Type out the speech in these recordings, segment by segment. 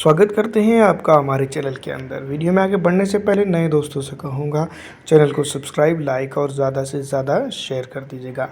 स्वागत करते हैं आपका हमारे चैनल के अंदर। वीडियो में आगे बढ़ने से पहले नए दोस्तों से कहूँगा चैनल को सब्सक्राइब, लाइक और ज़्यादा से ज़्यादा शेयर कर दीजिएगा।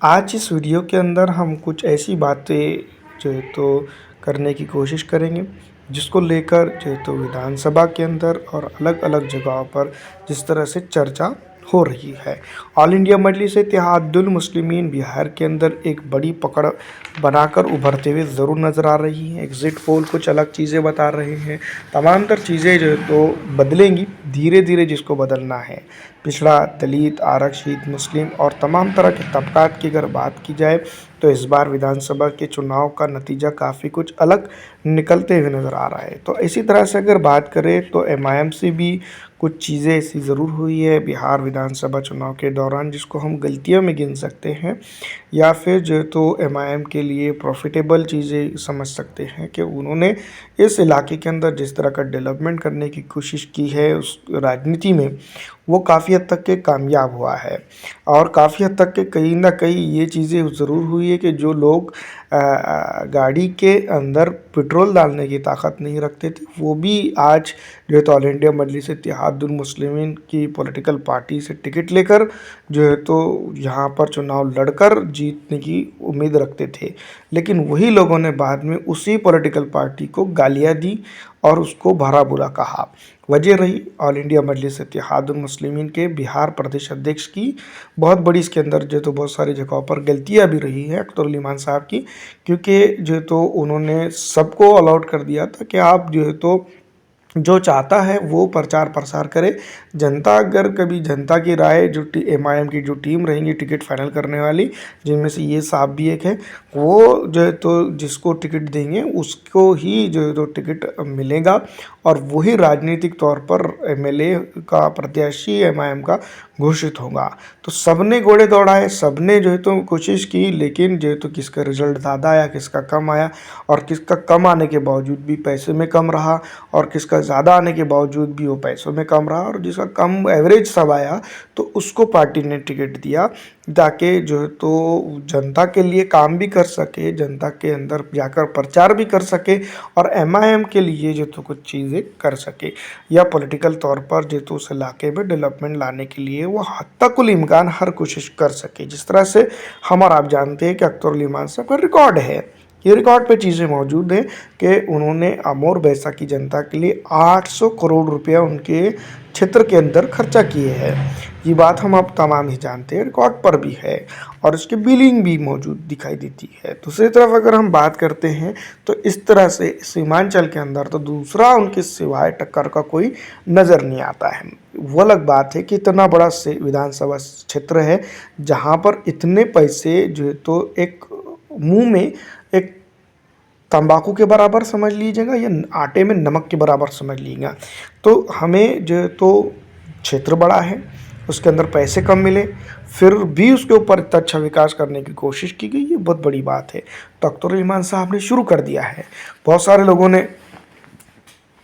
आज इस वीडियो के अंदर हम कुछ ऐसी बातें जो है तो करने की कोशिश करेंगे जिसको लेकर जो है तो विधानसभा के अंदर और अलग अलग जगहों पर जिस तरह से चर्चा हो रही है। ऑल इंडिया मजलिस इत्तेहादुल मुस्लिमीन बिहार के अंदर एक बड़ी पकड़ बनाकर उभरते हुए ज़रूर नज़र आ रही हैं। एग्ज़िट पोल कुछ अलग चीज़ें बता रहे हैं। तमाम तर चीज़ें जो है तो बदलेंगी धीरे धीरे, जिसको बदलना है। पिछड़ा, दलित, आरक्षित, मुस्लिम और तमाम तरह के तबकात की अगर बात की जाए तो इस बार विधानसभा के चुनाव का नतीजा काफ़ी कुछ अलग निकलते हुए नज़र आ रहा है। तो इसी तरह से अगर बात करें तो एमआईएम से भी कुछ चीज़ें ऐसी ज़रूर हुई है बिहार विधानसभा चुनाव के दौरान जिसको हम गलतियों में गिन सकते हैं, या फिर जो तो एमआईएम के लिए प्रॉफिटेबल चीज़ें समझ सकते हैं कि उन्होंने इस इलाके के अंदर जिस तरह का डेवलपमेंट करने की कोशिश की है उस राजनीति में, वो काफ़ी हद तक के कामयाब हुआ है। और काफ़ी हद तक के कहीं ना कहीं ये चीज़ें ज़रूर हुई है कि जो लोग गाड़ी के अंदर पेट्रोल डालने की ताकत नहीं रखते थे, वो भी आज जो है तो ऑल इंडिया मजलिस इत्तेहादुल मुस्लिमीन की पॉलिटिकल पार्टी से टिकट लेकर जो है तो यहाँ पर चुनाव लड़कर जीतने की उम्मीद रखते थे। लेकिन वही लोगों ने बाद में उसी पॉलिटिकल पार्टी को गालियाँ दी और उसको भला बुरा कहा। वजह रही ऑल इंडिया मजलिस इत्तेहादुल मुस्लिमीन के बिहार प्रदेश अध्यक्ष की बहुत बड़ी, इसके अंदर जो तो बहुत सारी जगहों पर गलतियां भी रही है अख्तरुल इमान साहब की, क्योंकि जो तो उन्होंने सबको अलॉट कर दिया था कि आप जो है तो जो चाहता है वो प्रचार प्रसार करे। जनता अगर कभी जनता की राय जो एमआईएम की जो टीम रहेंगी टिकट फाइनल करने वाली, जिनमें से ये साहब भी एक है, वो जो है तो जिसको टिकट देंगे उसको ही जो है तो टिकट मिलेगा और वही राजनीतिक तौर पर एमएलए का प्रत्याशी एमआईएम का घोषित होगा। तो सबने घोड़े दौड़ाए, सबने जो है तो कोशिश की, लेकिन जो है तो किसका रिजल्ट ज़्यादा आया, किसका कम आया, और किसका कम आने के बावजूद भी पैसे में कम रहा, और किसका ज़्यादा आने के बावजूद भी वो पैसों में कम रहा, और जिसका कम एवरेज सब आया तो उसको पार्टी ने टिकट दिया ताकि जो है तो जनता के लिए काम भी कर सके, जनता के अंदर जाकर प्रचार भी कर सके और एमआईएम के लिए जो तो कुछ चीज़ें कर सके, या पॉलिटिकल तौर पर जो तो उस इलाके में डेवलपमेंट लाने के लिए वो हत्तकुल इम्कान हर कोशिश कर सके। जिस तरह से हम और आप जानते हैं कि अख्तरुल इमान साहब का रिकॉर्ड है, ये रिकॉर्ड पे चीज़ें मौजूद हैं कि उन्होंने अमोर बैसा की जनता के लिए 800 करोड़ रुपया उनके क्षेत्र के अंदर खर्चा किए हैं। ये बात हम अब तमाम ही जानते हैं, रिकॉर्ड पर भी है और उसकी बिलिंग भी मौजूद दिखाई देती है। दूसरी तरफ अगर हम बात करते हैं तो इस तरह से सीमांचल के अंदर तो दूसरा उनके सिवाय टक्कर का कोई नज़र नहीं आता है। वो अलग बात है कि इतना बड़ा से विधानसभा क्षेत्र है जहाँ पर इतने पैसे जो है तो एक मुंह में एक तंबाकू के बराबर समझ लीजिएगा या आटे में नमक के बराबर समझ लीजिएगा। तो हमें जो है तो क्षेत्र बड़ा है, उसके अंदर पैसे कम मिले, फिर भी उसके ऊपर इतना अच्छा विकास करने की कोशिश की गई, ये बहुत बड़ी बात है। तो अख्तरुल इमान साहब ने शुरू कर दिया है। बहुत सारे लोगों ने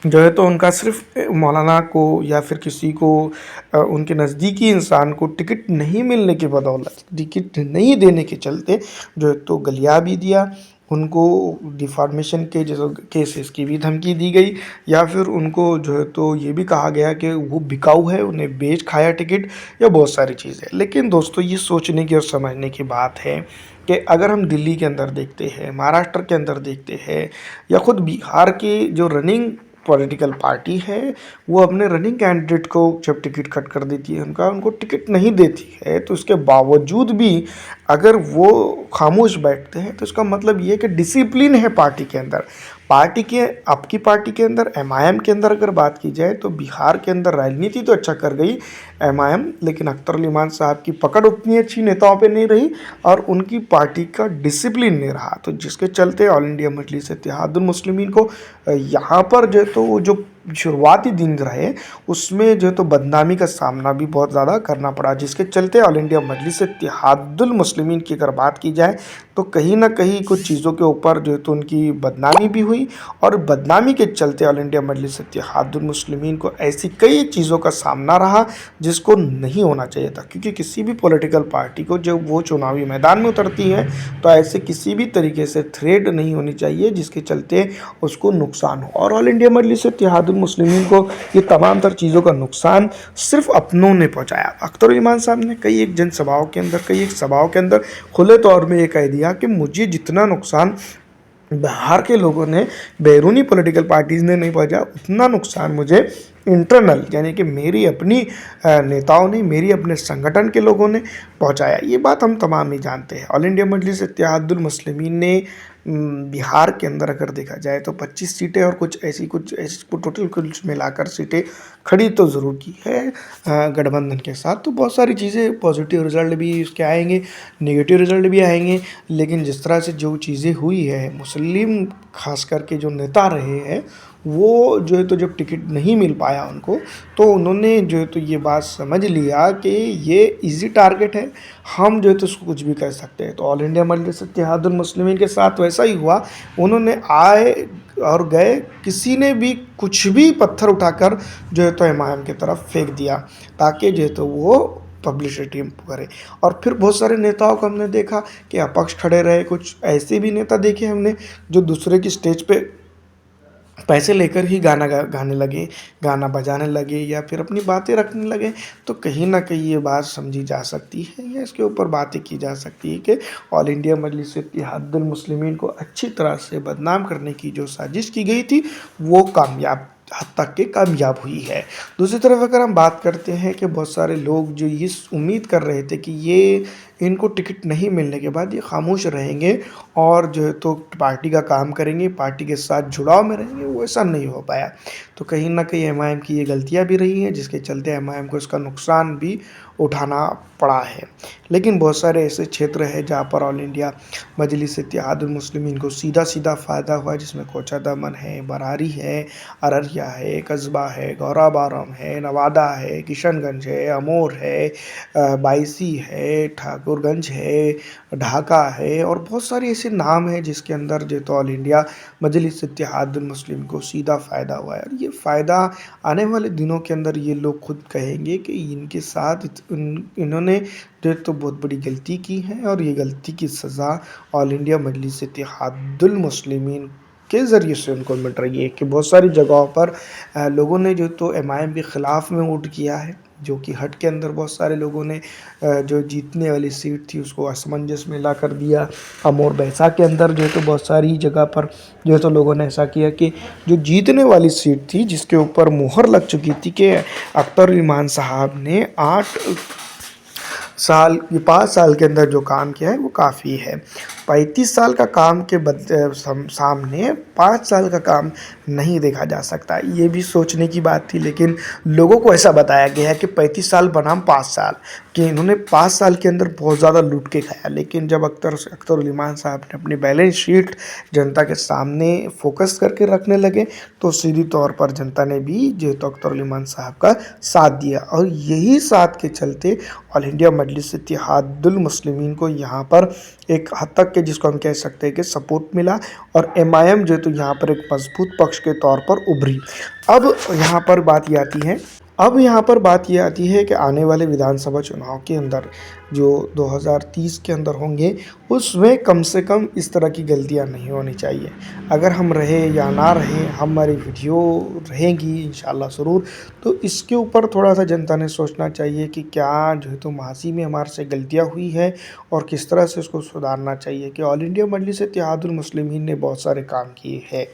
जो है तो उनका सिर्फ मौलाना को या फिर किसी को उनके नज़दीकी इंसान को टिकट नहीं मिलने की बदौलत, टिकट नहीं देने के चलते जो है तो गलिया भी दिया, उनको डिफॉर्मेशन के जैसे केसेस की भी धमकी दी गई, या फिर उनको जो है तो ये भी कहा गया कि वो बिकाऊ है, उन्हें बेच खाया टिकट, या बहुत सारी चीज़ें। लेकिन दोस्तों ये सोचने की और समझने की बात है कि अगर हम दिल्ली के अंदर देखते हैं, महाराष्ट्र के अंदर देखते हैं, या खुद बिहार की जो रनिंग पॉलिटिकल पार्टी है वो अपने रनिंग कैंडिडेट को जब टिकट कट कर देती है, उनको टिकट नहीं देती है, तो उसके बावजूद भी अगर वो खामोश बैठते हैं तो इसका मतलब ये है कि डिसिप्लिन है पार्टी के अंदर। पार्टी के आपकी पार्टी के अंदर एमआईएम के अंदर अगर बात की जाए तो बिहार के अंदर राजनीति तो अच्छा कर गई एमआईएम, लेकिन अख्तरुल इमान साहब की पकड़ उतनी अच्छी नेताओं पे नहीं रही और उनकी पार्टी का डिसिप्लिन नहीं रहा। तो जिसके चलते ऑल इंडिया मजलिस इत्तेहादुल मुस्लिमीन को यहाँ पर जो तो वो जो शुरुआती दिन रहे उसमें जो है तो बदनामी का सामना भी बहुत ज़्यादा करना पड़ा, जिसके चलते ऑल इंडिया मजलिस इत्तेहादुल मुस्लिमीन की अगर बात की जाए तो कहीं ना कहीं कुछ चीज़ों के ऊपर जो है तो उनकी बदनामी भी हुई, और बदनामी के चलते ऑल इंडिया मजलिस इत्तेहादुल मुस्लिमीन को ऐसी कई चीज़ों का सामना रहा जिसको नहीं होना चाहिए था। क्योंकि किसी भी पॉलिटिकल पार्टी को जब वो चुनावी मैदान में उतरती है तो ऐसे किसी भी तरीके से थ्रेड नहीं होनी चाहिए जिसके चलते उसको नुकसान हो। और ऑल इंडिया मजलिस इत्तेहादुल मुस्लिमीन को ये तमाम तर चीज़ों का नुकसान सिर्फ अपनों ने पहुंचाया। अख्तर इमान साहब ने कई एक जनसभाओं के अंदर, कई एक सभाओं के अंदर खुले तौर में ये कह दिया कि मुझे जितना नुकसान बाहर के लोगों ने, बैरूनी पॉलिटिकल पार्टीज़ ने नहीं पहुंचा, उतना नुकसान मुझे इंटरनल यानी कि मेरी अपनी नेताओं ने, मेरी अपने संगठन के लोगों ने पहुंचाया। ये बात हम तमाम ही जानते हैं। ऑल इंडिया मजलिस इत्तेहादुल मुस्लिमीन ने बिहार के अंदर अगर देखा जाए तो 25 सीटें और कुछ ऐसी टोटल कुल मिलाकर सीटें खड़ी तो ज़रूर की है गठबंधन के साथ। तो बहुत सारी चीज़ें, पॉजिटिव रिजल्ट भी उसके आएंगे, नेगेटिव रिजल्ट भी आएंगे, लेकिन जिस तरह से जो चीज़ें हुई है, मुस्लिम खास करके जो नेता रहे हैं वो जो है तो जब टिकट नहीं मिल पाया उनको, तो उन्होंने जो है तो ये बात समझ लिया कि ये इजी टारगेट है, हम जो है तो उसको कुछ भी कर सकते हैं। तो ऑल इंडिया मजलिस इत्तेहादुल मुस्लिमीन के साथ वैसा ही हुआ। उन्होंने आए और गए, किसी ने भी कुछ भी पत्थर उठाकर जो है तो एमआईएम की तरफ फेंक दिया ताकि जो है तो वो पब्लिसिटी करे। और फिर बहुत सारे नेताओं को हमने देखा कि अपक्ष खड़े रहे, कुछ ऐसे भी नेता देखे हमने जो दूसरे की स्टेज पे पैसे लेकर ही गाने लगे, गाना बजाने लगे या फिर अपनी बातें रखने लगे। तो कहीं ना कहीं ये बात समझी जा सकती है या इसके ऊपर बातें की जा सकती है कि ऑल इंडिया मजलिस इत्तेहादुल मुस्लिमीन को अच्छी तरह से बदनाम करने की जो साजिश की गई थी वो कामयाब हद तक के कामयाब हुई है। दूसरी तरफ अगर हम बात करते हैं कि बहुत सारे लोग जो ये उम्मीद कर रहे थे कि ये इनको टिकट नहीं मिलने के बाद ये खामोश रहेंगे और जो है तो पार्टी का काम करेंगे, पार्टी के साथ जुड़ाव में रहेंगे, वो ऐसा नहीं हो पाया। तो कहीं ना कहीं एमआईएम की ये गलतियां भी रही हैं जिसके चलते एमआईएम को इसका नुकसान भी उठाना पड़ा है। लेकिन बहुत सारे ऐसे क्षेत्र हैं जहाँ पर ऑल इंडिया मजलिस इत्तेहादुल मुस्लिमीन को सीधा सीधा फ़ायदा हुआ, जिसमें कोचा दमन है, बरारी है, अररिया है, कस्बा है, गौराबारम है, नवादा है, किशनगंज है, अमोर है, बायसी है, ठाकुरगंज है, ढाका है और बहुत सारे ऐसे नाम हैं जिसके अंदर जो तो ऑल इंडिया मजलिस इत्तेहादुल मुस्लिम को सीधा फ़ायदा हुआ है। और ये फ़ायदा आने वाले दिनों के अंदर ये लोग खुद कहेंगे कि इनके साथ इन्होंने जो तो बहुत बड़ी गलती की है और ये गलती की सज़ा ऑल इंडिया मजलिस इत्तेहादुल मुस्लिमीन के ज़रिए से उनको मिल रही है। कि बहुत सारी जगहों पर लोगों ने जो तो एमआईएम के ख़िलाफ़ में वोट किया है, जो कि हट के अंदर बहुत सारे लोगों ने जो जीतने वाली सीट थी उसको असमंजस में ला कर दिया। अमोर बैसा के अंदर जो है तो बहुत सारी जगह पर जो है तो लोगों ने ऐसा किया कि जो जीतने वाली सीट थी जिसके ऊपर मुहर लग चुकी थी कि अख्तर इमान साहब ने 5 साल के अंदर जो काम किया है वो काफ़ी है। 35 साल का काम के सामने 5 साल का काम नहीं देखा जा सकता। ये भी सोचने की बात थी, लेकिन लोगों को ऐसा बताया गया है कि 35 साल बनाम 5 साल, कि इन्होंने 5 साल के अंदर बहुत ज़्यादा लूट के खाया। लेकिन जब अख्तर इमान साहब ने अपनी बैलेंस शीट जनता के सामने फोकस करके रखने लगे तो सीधी तौर पर जनता ने भी जो तो अख्तर इमान साहब का साथ दिया। और यही साथ के चलते ऑल इंडिया मजलिस इत्तेहादुल मुस्लिमीन को यहाँ पर एक हद तक के जिसको हम कह सकते हैं कि सपोर्ट मिला और एमआईएम जो है तो यहाँ पर एक मजबूत पक्ष के तौर पर उभरी। अब यहाँ पर बात ये आती है कि आने वाले विधानसभा चुनाव के अंदर जो 2030 के अंदर होंगे उसमें कम से कम इस तरह की गलतियां नहीं होनी चाहिए। अगर हम रहे या ना रहे, हमारी वीडियो रहेंगी इंशाल्लाह ज़रूर, तो इसके ऊपर थोड़ा सा जनता ने सोचना चाहिए कि क्या जो है तो माजी में हमारे से गलतियां हुई है और किस तरह से उसको सुधारना चाहिए। कि ऑल इंडिया मजलिस इत्तेहादुल मुस्लिमीन ने बहुत सारे काम किए हैं।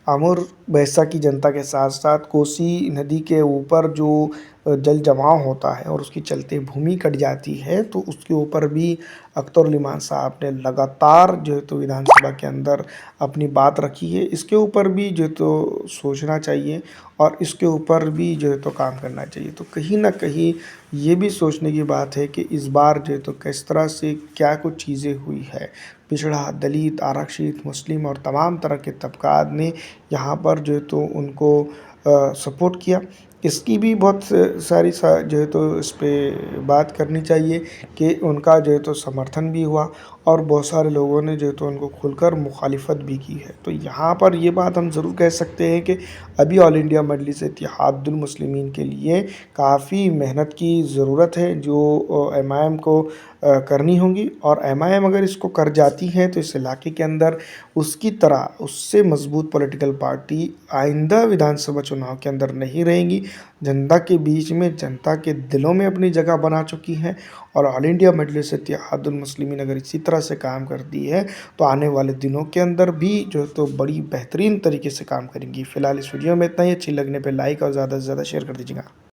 अमूर बैसा की जनता के साथ साथ कोसी नदी के ऊपर जो जल जमाव होता है और उसकी चलते भूमि कट जाती है, तो उसके ऊपर भी अख्तर इमान साहब ने लगातार जो है तो विधानसभा के अंदर अपनी बात रखी है। इसके ऊपर भी जो है तो सोचना चाहिए और इसके ऊपर भी जो है तो काम करना चाहिए। तो कहीं ना कहीं ये भी सोचने की बात है कि इस बार जो है तो किस तरह से क्या कुछ चीज़ें हुई है। पिछड़ा, दलित, आरक्षित, मुस्लिम और तमाम तरह के तबकात ने यहाँ पर जो है तो उनको सपोर्ट किया। इसकी भी बहुत सारी जो है तो इस पे बात करनी चाहिए कि उनका जो है तो समर्थन भी हुआ और बहुत सारे लोगों ने जो है तो उनको खुलकर मुखालिफत भी की है। तो यहाँ पर ये बात हम ज़रूर कह सकते हैं कि अभी ऑल इंडिया मजलिस इत्तेहादुल मुस्लिमीन के लिए काफ़ी मेहनत की ज़रूरत है जो एमआईएम को करनी होगी। और एमआईएम अगर इसको कर जाती है तो इस इलाके के अंदर उसकी तरह उससे मजबूत पॉलिटिकल पार्टी आइंदा विधानसभा चुनाव के अंदर नहीं रहेंगी। जनता के बीच में, जनता के दिलों में अपनी जगह बना चुकी हैं। और ऑल इंडिया मजलिस इत्तेहादुल मुस्लिमीन अगर इसी तरह से काम करती है तो आने वाले दिनों के अंदर भी जो है तो बड़ी बेहतरीन तरीके से काम करेंगी। फ़िलहाल इस वीडियो में इतना ही। अच्छी लगने पे लाइक और ज़्यादा से ज़्यादा शेयर कर दीजिएगा।